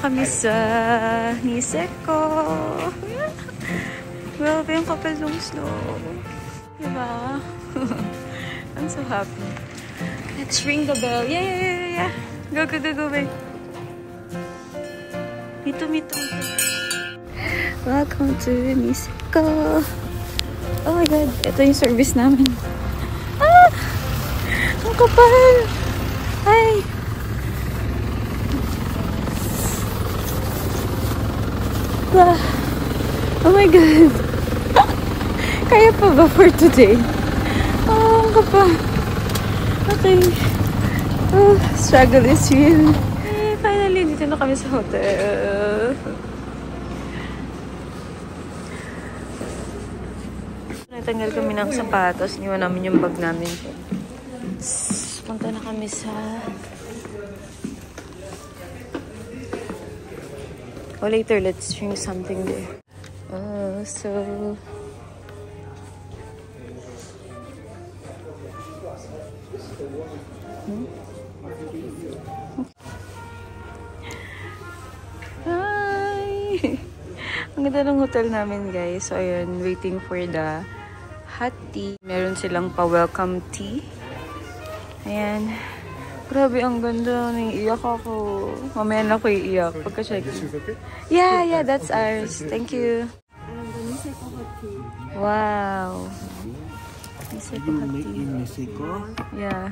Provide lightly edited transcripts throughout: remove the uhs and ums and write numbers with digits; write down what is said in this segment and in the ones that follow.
kami sa Niseko. Grabe yung kapal ng snow. Diba? I'm so happy. Let's ring the bell. Yeah. Go, babe. Mito. Welcome to Niseko. Oh my God. Ito yung service namin. Ah! Ang kapal! Ay! Ah! Oh my God! Kaya pa ba for today? Oh, ang kapal. Okay. Oh, struggle is real. Finally, dito na kami sa hotel. Natanggal kami ng sapatos. Niwan namin yung bag namin. Punta na kami sa... Oh, later, let's drink something there. Oh, so... Hi! Ang ganda ng hotel namin, guys. So, ayun, waiting for the hot tea. Meron silang pa-welcome tea. Ayan. Grabe, ang ganda. Naiiyak ako. Mamaya na ako iiyak. Pagka-check. Yeah, that's ours. Thank you. Wow. Niseko hot tea. Niseko? Yeah.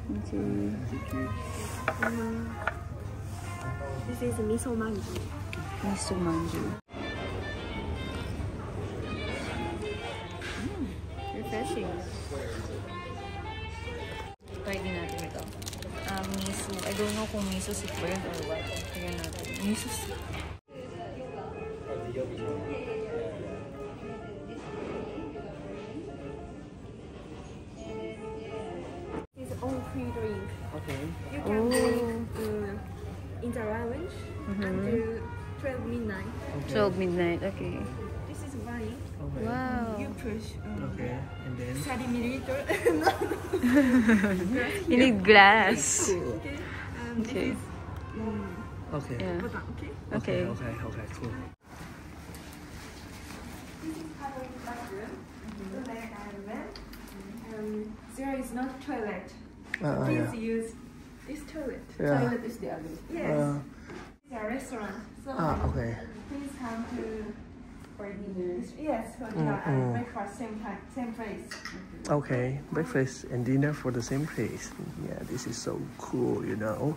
Okay. This is miso manju. Miso manju. Refreshing. Try din natin ito. Miso. I don't know kung miso soup ba yun or what. Tingnan natin. Miso soup. It's all free drink. Okay. You can drink in the lounge until 12 midnight. 12 midnight. Okay. This is wine. Okay. Wow. You push. Okay. And then? 30 milliliter. You need glass. Cool. Okay. Okay. This is Okay. Yeah. okay. Okay. Okay, cool. This is public bathroom. There is not toilet. Please use this toilet. Yeah. Toilet is the other. Yes. It's a restaurant. So Okay. please come to for dinner. Yes, for dinner and breakfast same place. Okay. Breakfast and dinner for the same place. Yeah, this is so cool, you know.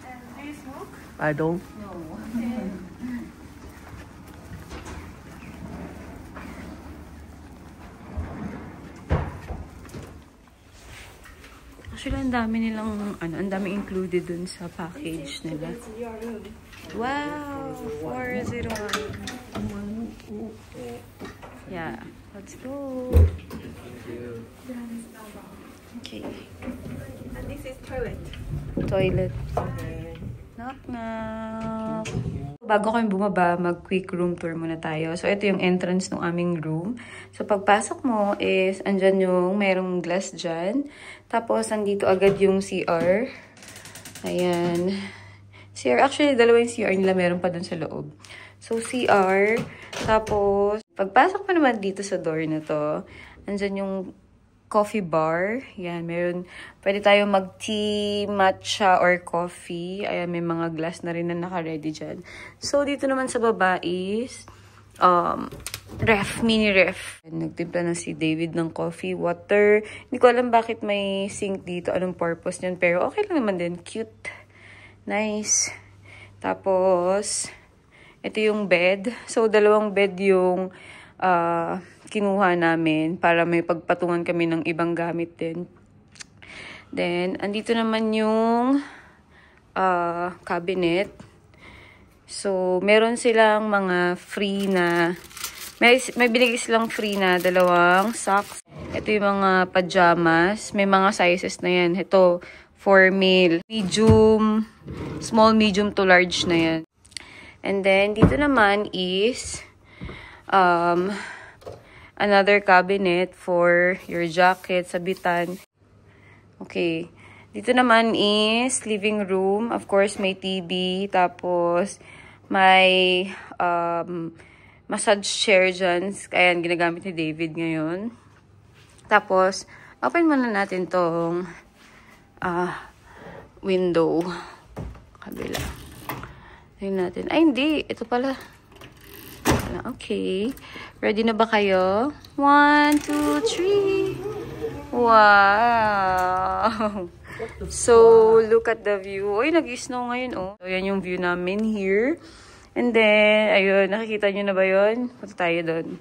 And do you smoke? I don't. No. Okay. Actually, ang dami nilang, ang dami included dun sa package nila. It's your room. Wow! 401. Yeah. Let's go. Okay. And this is toilet. Toilet. Knock, knock. Bago kami bumaba, mag-quick room tour muna tayo. So, ito yung entrance ng aming room. So, pagpasok mo is, andyan yung merong glass dyan. Tapos, andito agad yung CR. Ayan. CR, actually, dalawa yung CR nila. Meron pa dun sa loob. So, CR. Tapos, pagpasok mo naman dito sa door na to, andyan yung coffee bar. Yan, meron. Pwede tayo mag-tea, matcha, or coffee. Ayan, may mga glass na rin na naka-ready dyan. So, dito naman sa baba is mini ref. Nagtimpla na si David ng coffee, water. Hindi ko alam bakit may sink dito. Anong purpose niyan. Pero okay lang naman din. Cute. Nice. Tapos, ito yung bed. So, dalawang bed yung kinuha namin para may pagpatungan kami ng ibang gamit din. Then, andito naman yung cabinet. So, meron silang mga free na, may binigay silang free na dalawang socks. Ito yung mga pajamas. May mga sizes na yan. Ito, for male. Medium, small, medium to large na yan. And then, dito naman is another cabinet for your jacket, sabitan. Okay. Dito naman is living room. Of course, may TV. Tapos, may massage chair dyan. Kaya ginagamit ni David ngayon. Tapos, open muna natin tong window. Kabila. Tingnan natin. Ay, hindi. Ito pala. Okay. Ready na ba kayo? 1, 2, 3. Wow! So, look at the view. Uy, nag-snow ngayon, oh. So, yan yung view namin here. And then, ayun, nakikita nyo na ba yun? Punta tayo doon.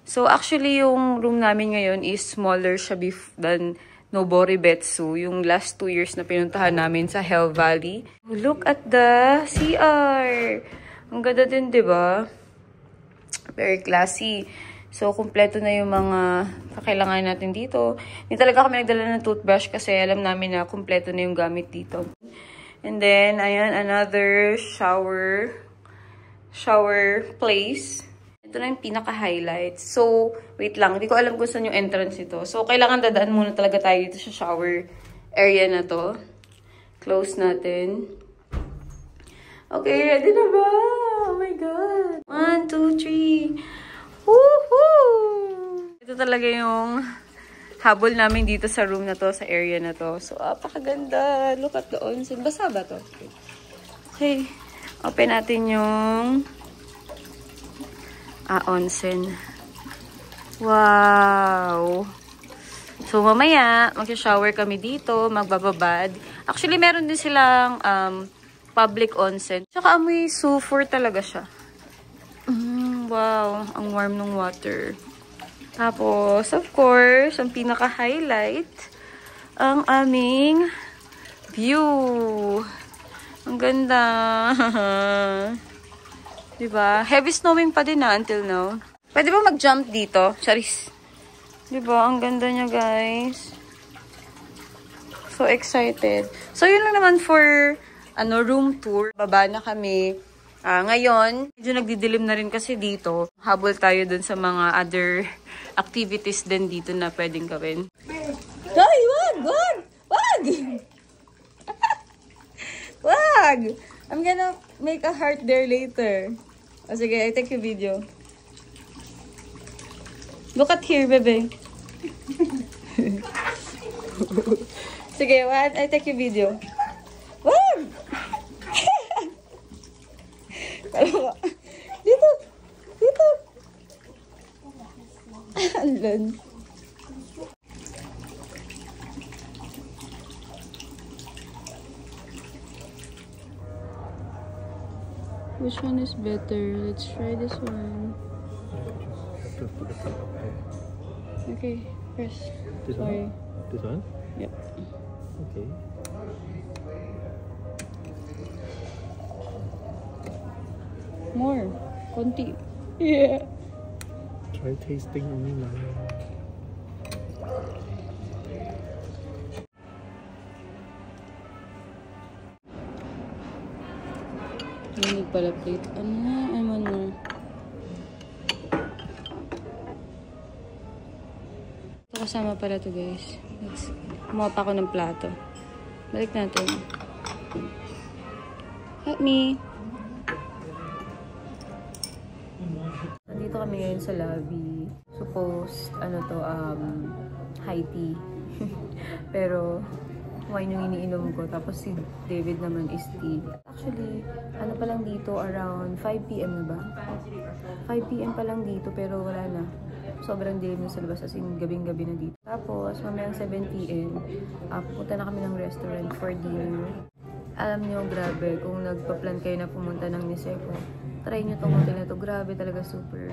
So, actually, yung room namin ngayon is smaller siya than Noboribetsu. Yung last 2 years na pinuntahan namin sa Hell Valley. Look at the CR! Ang ganda din, diba? Very classy. So, kumpleto na yung mga kakailangan natin dito. Hindi talaga kami nagdala ng toothbrush kasi alam namin na kumpleto na yung gamit dito. And then, ayan, another shower place. Ito na yung pinaka-highlight. So, wait lang. Hindi ko alam kung saan yung entrance ito. So, kailangan dadaan muna talaga tayo dito sa shower area na to. Close natin. Okay, ready na ba? Oh my God. 1, 2, 3. Woohoo! Ito talaga yung habol namin dito sa room na to, sa area na to. So, apakaganda. Look at the onsen. Basa ba to? Okay. Open natin yung onsen. Wow! So, mamaya, mag-shower kami dito, magbababad. Actually, meron din silang public onsen. Tsaka amoy sulfur talaga siya. Wow, ang warm ng water. Tapos, of course, ang pinaka-highlight, ang aming view. Ang ganda. Diba? Heavy snowing pa din na until now. Pwede ba mag-jump dito? Charis. Diba? Ang ganda niya, guys. So excited. So, yun lang naman for room tour. Baba na kami. Ngayon, medyo nagdidilim na rin kasi dito. Habol tayo dun sa mga other activities din dito na pwedeng gawin. Ay, wag! Wag! Wag! Wag! I'm gonna make a heart there later. O sige, I take your video. Look at here, bebe. Sige, what? I take your video. Wag! Dito! Dito! Alan. Which one is better? Let's try this one. Okay, press. This Sorry. one? This one? Yep. Okay. More. Konti. Yeah. Try tasting only now. Hindi pala plate. Ano nga? Ano mo? Ito kasama pala to, guys. Kumuha pa ako ng plato. Balik natin. Help me. Nandito kami ngayon sa lobby. Suppose, high tea. Pero, wine yung iniinom ko. Tapos si David naman is tea. Actually, ano pa lang dito, around 5 PM na ba? 5 PM pa lang dito, pero wala na. Sobrang dilim na sa labas, as in gabing-gabi na dito. Tapos, mamayang 7 PM, pupunta na kami ng restaurant for dinner. Alam nyo, grabe, kung nagpa-plan kayo na pumunta ng Niseko, try nyo tong hotel na to. Grabe talaga, super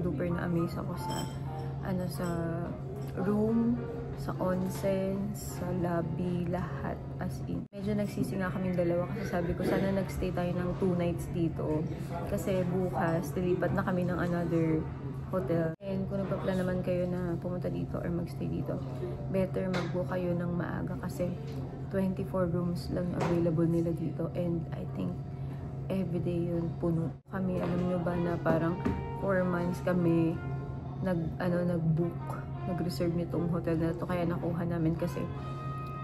duper na amaze ako sa room, sa onsen, sa lobby, lahat as in. Medyo nagsisi nga kaming dalawa kasi sabi ko sana nagstay tayo ng 2 nights dito. Kasi bukas, nilipat na kami ng another hotel. And kung nagpa-plan naman kayo na pumunta dito or magstay dito, better mag-book kayo ng maaga kasi 24 rooms lang available nila dito. And I think everyday yun puno. Kami, alam nyo ba na parang 4 months kami nag-book, nag-reserve nitong hotel na to, kaya nakuha namin kasi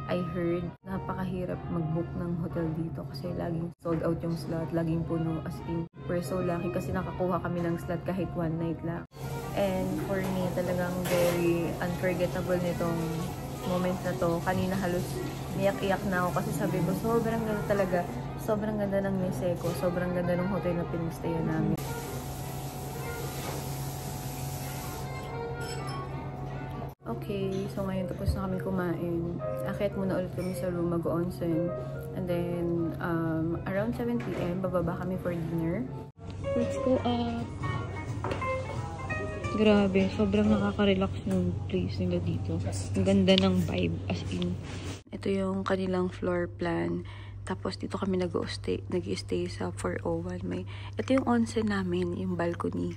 I heard napakahirap mag-book ng hotel dito kasi laging sold out yung slot, laging puno, as in. We're so lucky kasi nakakuha kami ng slot kahit one night lang. And for me, talagang very unforgettable nitong moment na to. Kanina halos miyak-iyak na ako kasi sabi ko, sobrang ganda talaga. Sobrang ganda ng Niseko. Sobrang ganda ng hotel na pinagstayan namin. Okay, so ngayon tapos na kami kumain. Akit muna ulit kami sa room, mag-onsen. And then, around 7 PM, bababa kami for dinner. Let's go up! Grabe, sobrang nakaka-relax yung place nila dito. Ang ganda ng vibe, as in. Ito yung kanilang floor plan. Tapos dito kami nag-stay sa 401. Ito yung onsen namin, yung balcony.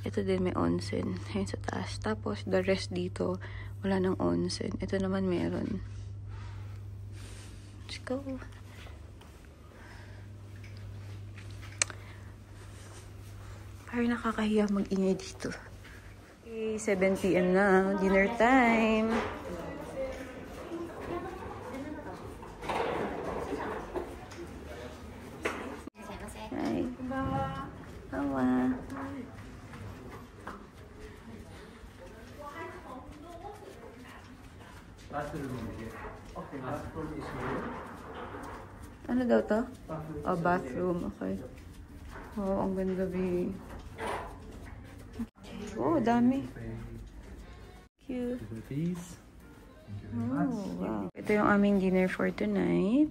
Ito din may onsen. Ayun sa taas. Tapos the rest dito, wala nang onsen. Ito naman meron. Let's go. Parang nakakahiya mag-ingay dito. Okay, 7 PM na. Dinner time. Hi. Hawa. Ano daw to? Oh, bathroom. Okay. Oh, ang ganda, babe. Oh, dami. Cute. Oh, wow. Ito yung aming dinner for tonight.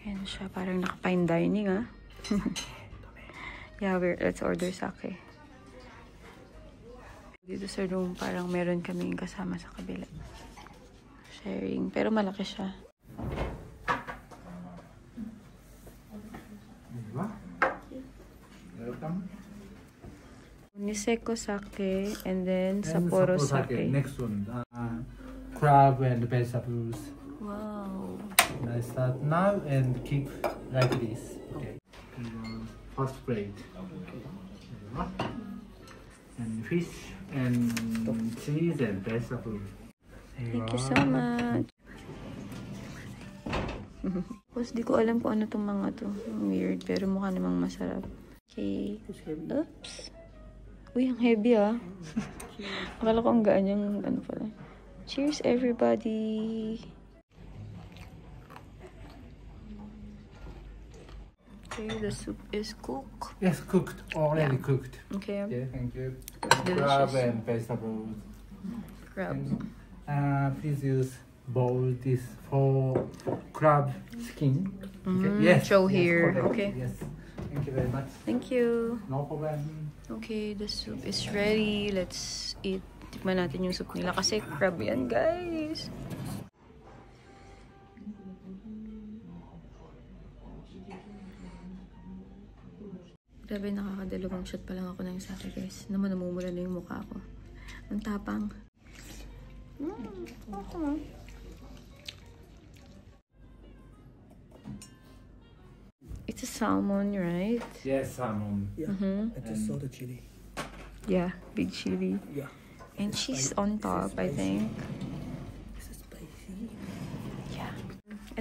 Ayan siya. Parang naka-fine dining, ah. Yeah, let's order sake. Dito sa room, parang meron kaming kasama sa kabila. Sharing. Pero malaki siya. Welcome. Niseko sake and then Sapporo sake. Next one, crab and vegetables. Wow. I start now and keep like this. Okay. First plate. And fish and cheese and vegetables. Thank you so much. Tapos di ko alam kung ano tong mga to. Weird, pero mukha namang masarap. Okay. Oops. Uy, ang heavy, ah. Akala ko ang gaan yung ano pala. Cheers, everybody! Okay, the soup is cooked. Yes, cooked. Already cooked. Okay. Okay, thank you. Delicious. Crab and vegetables. Crab. Please use bowl this for crab skin. Okay. Yes. show yes, here. correct. Okay. Yes. Thank you very much. Thank you. No problem. Okay, the soup is ready. Let's eat. Tikman natin yung soup nila kasi crab yan, guys. Grabe, nakakadalawang shot pa lang ako ng sake, guys. Naman namumula na yung mukha ko. Ang tapang. Okay. It's a salmon, right? Yes, salmon. Yeah, I just saw the chili. Yeah, big chili. Yeah. And cheese on top, I think. This is spicy. Yeah.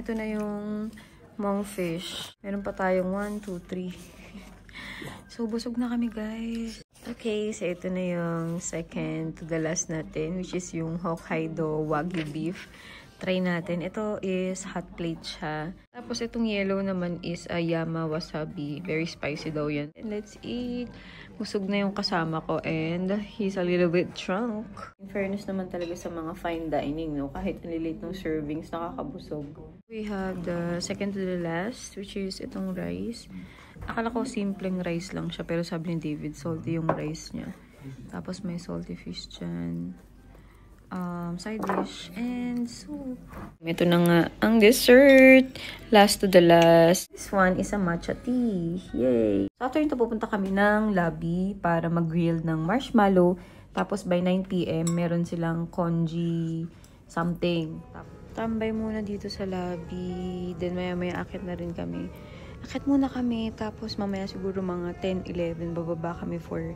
Ito na yung monkfish. Meron pa tayong 1, 2, 3. So, busog na kami, guys. Okay, so ito na yung second to the last natin, which is yung Hokkaido Wagyu beef. Try natin. Ito is hot plate siya. Tapos itong yellow naman is Yama wasabi. Very spicy daw yan. And let's eat. Busog na yung kasama ko and he's a little bit drunk. In fairness naman talaga sa mga fine dining, no? Kahit ang lilit ng servings, nakakabusog. We have the second to the last, which is itong rice. Akala ko simpleng rice lang siya, pero sabi ni David, salty yung rice niya. Tapos may salty fish dyan. Side dish, and soup. Ito na nga ang dessert. Last to the last. This one is a matcha tea. Yay! So after nito, pupunta kami ng lobby para mag-grill ng marshmallow. Tapos by 9 PM, meron silang congee something. Tambay muna dito sa lobby. Then maya-maya akit na rin kami. Akit muna kami. Tapos mamaya siguro mga 10-11, bababa kami for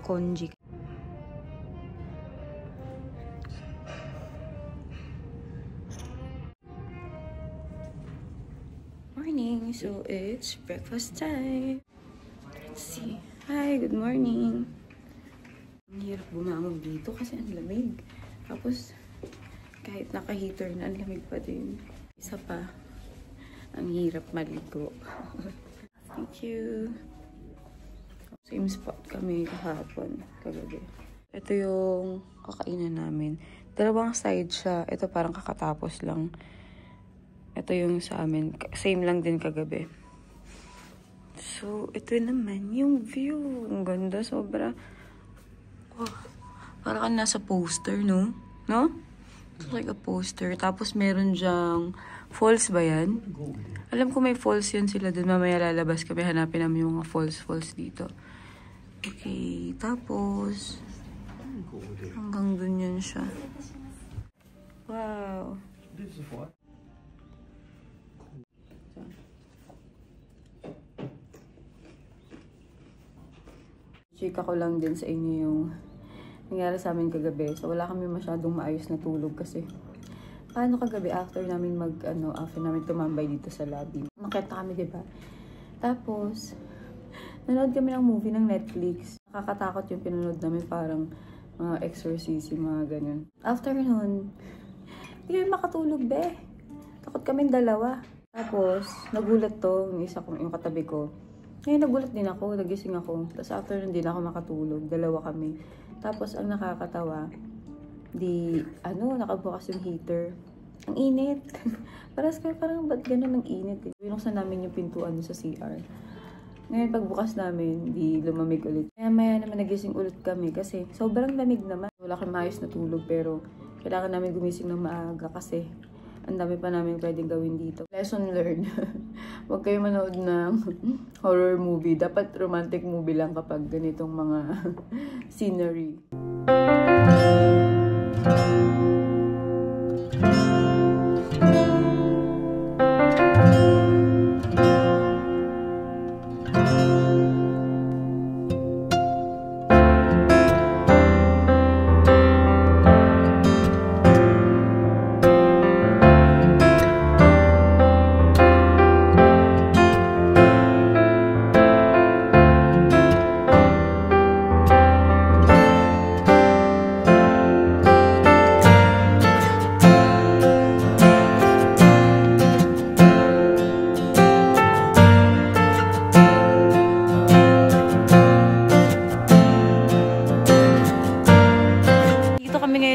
congee. morning. So, it's breakfast time. Let's see. Hi, good morning. Ang hirap bumangon dito kasi ang lamig. Tapos, kahit naka-heater na, ang lamig pa din. Isa pa, ang hirap maligo. Thank you. Same spot kami kahapon, kagabi. Ito yung kakainan namin. Dalawang side siya. Ito parang kakatapos lang. Ito yung sa amin. Same lang din kagabi. So, ito naman yung view. Ang ganda, sobra. Oh, parang nasa poster, no? No? It's like a poster. Tapos meron dyang falls ba yan? Alam ko may falls yan sila dun. Mamaya lalabas kami. Hanapin namin yung mga falls dito. Okay, tapos hanggang dun yan siya. Wow. This is what? Chika ko lang din sa inyo yung nangyari sa amin kagabi. So, wala kami masyadong maayos na tulog kasi paano kagabi after namin after namin tumambay dito sa lobby. Makita kami, diba? Tapos, nanood kami ng movie ng Netflix. Nakakatakot yung pinanood namin, parang mga exorcism, mga ganyan. After nun, hindi kami makatulog, be. Takot kami dalawa. Tapos, nagulat to, yung katabi ko. Ngayon, nagulat din ako, nagising ako. Tapos after nun, din ako makatulog. Dalawa kami. Tapos, ang nakakatawa, nakabukas yung heater. Ang init. Parang ba't ganun ang init? Binuksan namin yung pintuan sa CR. Ngayon, pagbukas namin, di lumamig ulit. Maya naman nagising ulit kami kasi sobrang lamig naman. Wala kang maayos na tulog pero kailangan namin gumising ng maaga kasi ang dami pa namin pwedeng gawin dito. Lesson learned. Huwag kayo manood ng horror movie. Dapat romantic movie lang kapag ganitong mga scenery.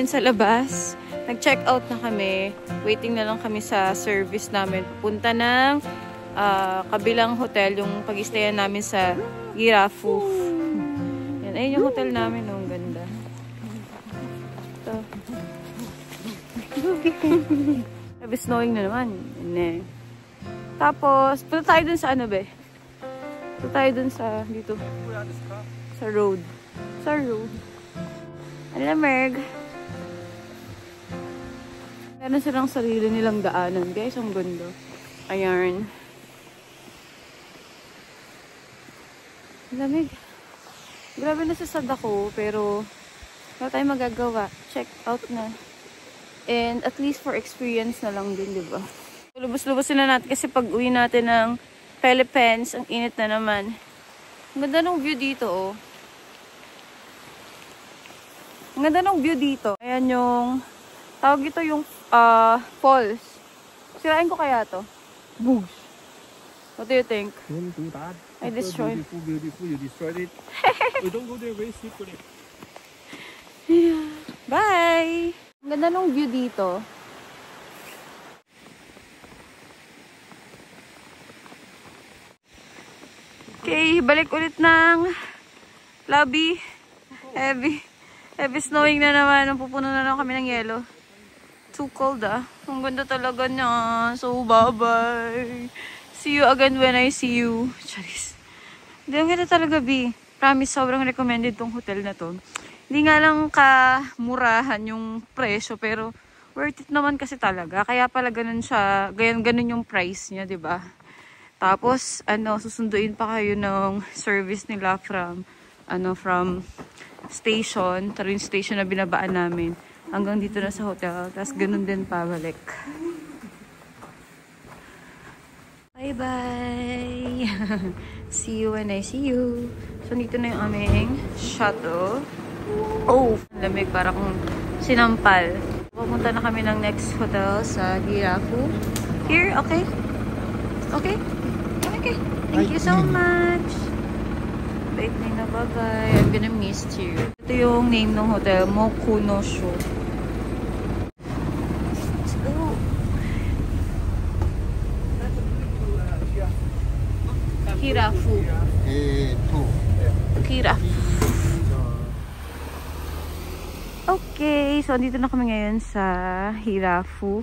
Sa labas, nag-check out na kami. Waiting na lang kami sa service namin. Pupunta ng kabilang hotel, yung pag-stayan namin sa Girafu. Yan, ayun yung hotel namin. Ang ganda. Ito. Sabi snowing na naman. Tapos, punta tayo dun sa ano, be? Punta tayo dun sa, dito. Sa road. Sa road. Alam, Merg. Meron silang sarili nilang daanan. Guys, ang ganda. Ayan. Lamig. Grabe nasasad ako, pero wala tayong magagawa. Check out na. And at least for experience na lang din, diba? Lubos-lubosin na natin kasi pag uwi natin ng Philippines, ang init na naman. Ang ganda ng view dito, oh. Ang ganda ng view dito. Ayan yung tawag ito yung falls. Sirain ko kaya to? Boosh. What do you think? Don't do that. I destroyed. So beautiful. You destroyed it. We don't go there. Very secret. Bye! Ang ganda ng view dito. Okay, balik ulit ng lobby. Heavy snowing na naman. Pupuno na lang kami ng yelo. Too cold, ah. Ang ganda talaga niya. So, bye-bye. See you again when I see you. Charis. Hindi, ang ganda talaga, B. Promise, sobrang recommended tong hotel na to. Hindi nga lang kamurahan yung presyo, pero worth it naman kasi talaga. Kaya pala ganun siya. Ganun yung price niya, diba? Tapos, susunduin pa kayo ng service nila from station. Taro yung station na binabaan namin. Hanggang dito na sa hotel. Tapos ganun din pabalik. Bye-bye! See you when I see you. So, dito na yung aming shuttle. Oh! Lamig, parang sinampal. Pupunta na kami ng next hotel sa Girafu. Here, okay? Okay? Okay. Thank you so much! Wait, Nina, bye-bye. I'm gonna miss you. Ito yung name ng hotel, Mokunosho. Girafu. Girafu. Okay, so dito na kami ngayon sa Girafu.